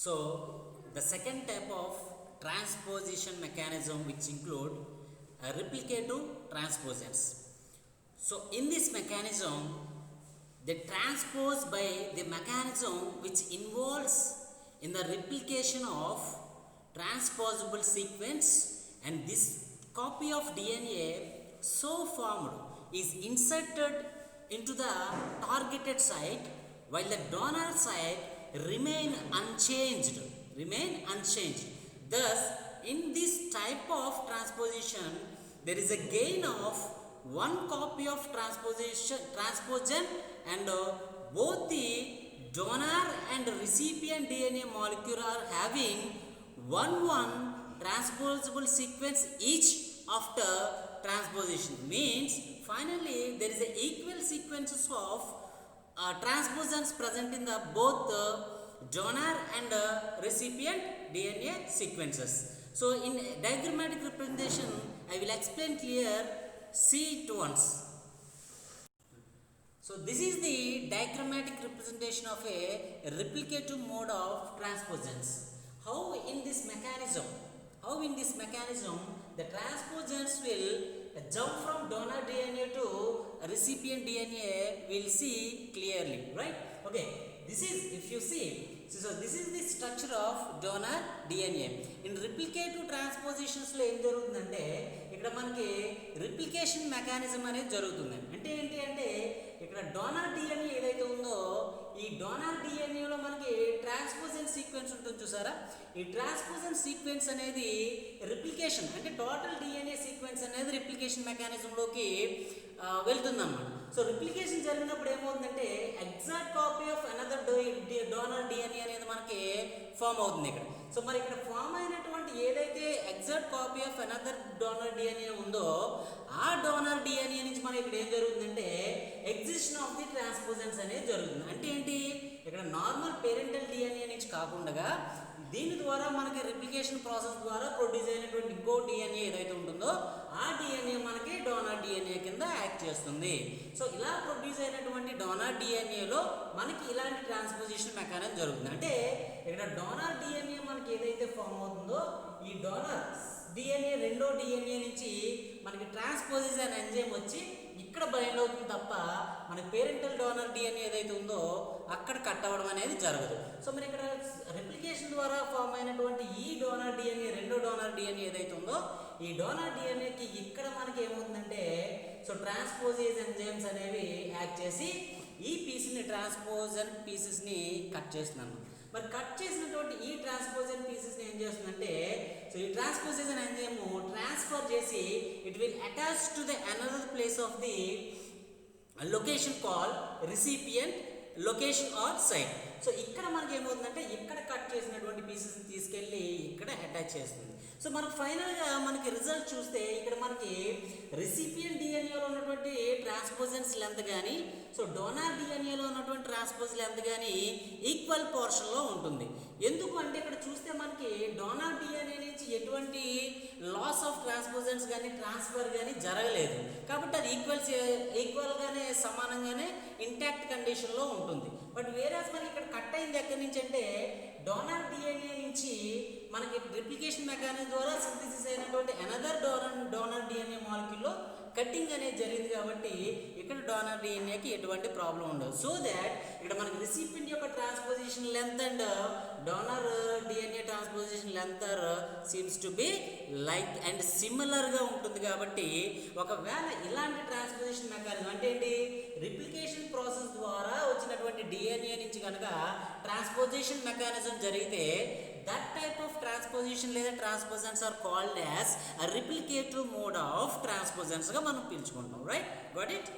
So the second type of transposition mechanism which include replicative transposons. So in this mechanism they transpose by the mechanism which involves in the replication of transposable sequence, and this copy of DNA so formed is inserted into the targeted site while the donor site remain unchanged. Thus in this type of transposition there is a gain of one copy of transposon, and both the donor and recipient DNA molecule are having one transposable sequence each after transposition. Means finally there is a equal sequences of transposons present in the both donor and recipient DNA sequences. So in diagrammatic representation I will explain clear. See it once. So this is the diagrammatic representation of a replicative mode of transposons. How in this mechanism the transposons will jump from donor DNA to recipient DNA, will see clearly, right? Okay, this is, if you see, so this is the structure of donor DNA. In replicative transpositions లో ఏం జరుగుతుందంటే ఇక్కడ మనకి replication mechanism అనేది జరుగుతుంది. అంటే ఏంటి అంటే ఇక్కడ డోనర్ డిఎన్ఏ ఏదైతే ఉందో ఈ డోనర్ డిఎన్ఏలో మనకి ట్రాన్స్పోజన్ సీక్వెన్స్ ఉంటుంది చూసారా. ఈ ట్రాన్స్పోజన్ సీక్వెన్స్ అనేది రిప్లికేషన్ అంటే టోటల్ డిఎన్ఏ సీక్వెన్స్ అనేది రిప్లికేషన్ మెకానిజంలోకి వెళ్తుందన్నమాట. సో రిప్లికేషన్ జరిగినప్పుడు ఏమవుతుందంటే exact copy of another donor DNA అనేది మనకి ఫామ్ అవుతుంది ఇక్కడ. సో మరి ఇక్కడ ఫామ్ అయినటువంటి ఏదైతే exact copy of another donor DNA ఉందో ఆ డోనర్ డిఎన్ఏ నుంచి మనకి ఇక్కడ ఏం జరుగుతుందంటే ఎగ్జిస్షన్ ఆఫ్ ది ట్రాన్స్పోజన్స్ అనేది జరుగుతుంది. అంటే ఏంటి, ఇక్కడ నార్మల్ పేరెంటల్ డిఎన్ఏ నుంచి కాకుండా దీని ద్వారా మనకి రిప్లికేషన్ ప్రాసెస్ ద్వారా ప్రొడ్యూస్ అయినటువంటి ఇంకో డిఎన్ఏ ఏదైతే ఉంటుందో ఆ డిఎన్ఏ మనకి డోనర్ డిఎన్ఏ కింద యాక్ట్ చేస్తుంది. సో ఇలా ప్రొడ్యూస్ అయినటువంటి డోనర్ డిఎన్ఏలో మనకి ఇలాంటి ట్రాన్స్పోజిషన్ మెకానిజం జరుగుతుంది. అంటే ఇక్కడ డోనర్ డిఎన్ఏ మనకి ఏదైతే ఫామ్ అవుతుందో ఈ డోనర్ డిఎన్ఏ రెండో డిఎన్ఏ నుంచి మనకి ట్రాన్స్పోజిషన్ ఎంజైమ్ వచ్చి ఇక్కడ బైండ్ అవుతుంది తప్ప మనకి పేరెంటల్ డోనర్ డిఎన్ఏ ఏదైతే ఉందో అక్కడ కట్ అవ్వడం అనేది జరగదు. సో మరి ఇక్కడ రెప్లికేషన్ ద్వారా ఫామ్ అయినటువంటి ఈ డోనర్ డిఎన్ఏ రెండో డోనర్ డిఎన్ఏ ఏదైతే ఉందో ఈ డోనర్ డిఎన్ఏకి ఇక్కడ మనకి ఏమవుతుందంటే సో ట్రాన్స్పోజేజ్ ఎంజైమ్స్ అనేవి యాక్ట్ చేసి ఈ పీస్ని ట్రాన్స్పోజన్ పీసెస్ని కట్ చేస్తున్నాను. మరి కట్ చేసినటువంటి ఈ ట్రాన్స్పోజన్ పీసెస్ని ఏం చేస్తుందంటే సో ఈ ట్రాన్స్పోజేషన్ ఎంజైమ్ ట్రాన్స్ఫర్ చేసి it will attach to the another place of the location call recipient location or site. So ఇక్కడ మనకి ఏమవుతుందంటే ఇక్కడ కట్ చేసినటువంటి పీసెస్ని తీసుకెళ్ళి ఇక్కడ అటాచ్ చేస్తుంది. సో మనకు ఫైనల్గా మనకి రిజల్ట్ చూస్తే ఇక్కడ మనకి రిసిపియంట్ డిఎన్ఏలో ఉన్నటువంటి ట్రాన్స్పోజన్స్ లెంత్ కానీ సో డోనార్ డిఎన్ఏలో ఉన్నటువంటి ట్రాన్స్పోజ్ లెంత్ కానీ ఈక్వల్ పోర్షన్లో ఉంటుంది. ఎందుకు అంటే ఇక్కడ చూస్తే మనకి డోనార్ డిఎన్ఏ నుంచి ఎటువంటి లాస్ ఆఫ్ ట్రాన్స్పోజన్స్ కానీ ట్రాన్స్ఫర్ కానీ జరగలేదు కాబట్టి అది ఈక్వల్గానే సమానంగానే ఇంటాక్ట్ కండిషన్లో ఉంటుంది. బట్ వేరేస్ మనకి ఇక్కడ కట్ అయింది ఎక్కడి నుంచి అంటే డోనర్ డిఎన్ఏ నుంచి మనకి రిప్లికేషన్ మెకానిజం ద్వారా సింథసిస్ అయినటువంటి అనదర్ డోనర్ డిఎన్ఏ మాలిక్యూల్లో కట్టింగ్ అనేది జరిగింది కాబట్టి ఇక్కడ డోనర్ డిఎన్ఏకి ఎటువంటి ప్రాబ్లం ఉండదు. సో దాట్ ఇక్కడ మనకి రిసిపియంట్ యొక్క transposition length and donor DNA transposition length seems to be like and సిమిలర్గా ఉంటుంది. కాబట్టి ఒకవేళ ఇలాంటి ట్రాన్స్పోజిషన్ మెకానిజం అంటే ఏంటి, రిప్లికేషన్ ప్రాసెస్ ద్వారా వచ్చినటువంటి డిఎన్ఏ నుంచి కనుక ట్రాన్స్పోజిషన్ మెకానిజం జరిగితే that type of transposition లేదా transposons are called as a replicative mode of transposons గా మనం పిలుచుకుంటాం. Right, got it.